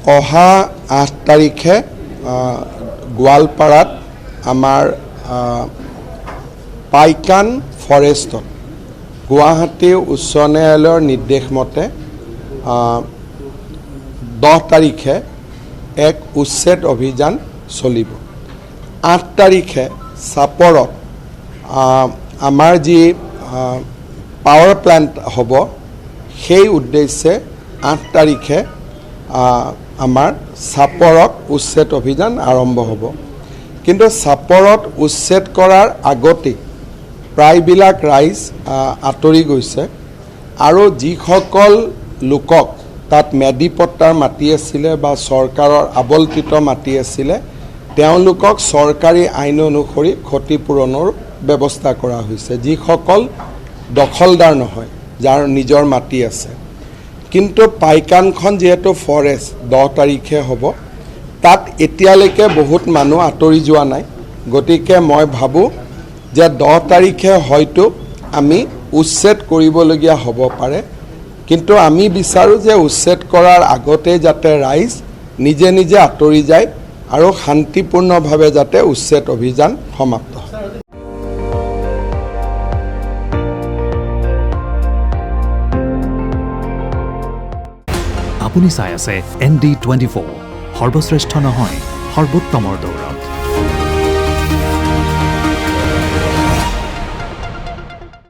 অহা 8 তাৰিখে গোৱালপাৰাত আমাৰ পাইকান ফৰেষ্টত গুৱাহাটী উচ্চ ন্যায়ালয়ৰ নিৰ্দেশ মতে 10 তাৰিখে এক উচ্ছেদ অভিযান চলিব। 8 তাৰিখে চাপৰত আমাৰ যি পাৱাৰ প্লান্ট হ'ব সেই উদ্দেশ্যে 8 তাৰিখে আমাৰ চাপৰত উচ্ছেদ অভিযান আৰম্ভ হ'ব। কিন্তু চাপৰত উচ্ছেদ কৰাৰ আগতেই প্ৰায়বিলাক ৰাইজ আঁতৰি গৈছে আৰু যিসকল লোকক তাত মেডিপট্টাৰ মাটি আছিলে বা চৰকাৰৰ আবল্টিত মাটি আছিলে তেওঁলোকক চৰকাৰী আইন অনুসৰি ক্ষতিপূৰণৰ ব্যৱস্থা কৰা হৈছে, যিসকল দখলদাৰ নহয়, যাৰ নিজৰ মাটি আছে। কিন্তু পাইকানখন যিহেতু ফৰেষ্ট 10 তাৰিখে হ'ব, তাত এতিয়ালৈকে বহুত মানুহ আঁতৰি যোৱা নাই। গতিকে মই ভাবোঁ যে 10 তাৰিখে হয়তো আমি উচ্ছেদ কৰিবলগীয়া হ'ব পাৰে, কিন্তু আমি বিচাৰোঁ যে উচ্ছেদ কৰাৰ আগতে যাতে ৰাইজ নিজে নিজে আঁতৰি যায় আৰু শান্তিপূৰ্ণভাৱে যাতে উচ্ছেদ অভিযান সমাপ্ত হয়। আপুনি চাই আছে ND24, সৰ্বশ্ৰেষ্ঠ নহয় সৰ্বোত্তমৰ দৌৰ।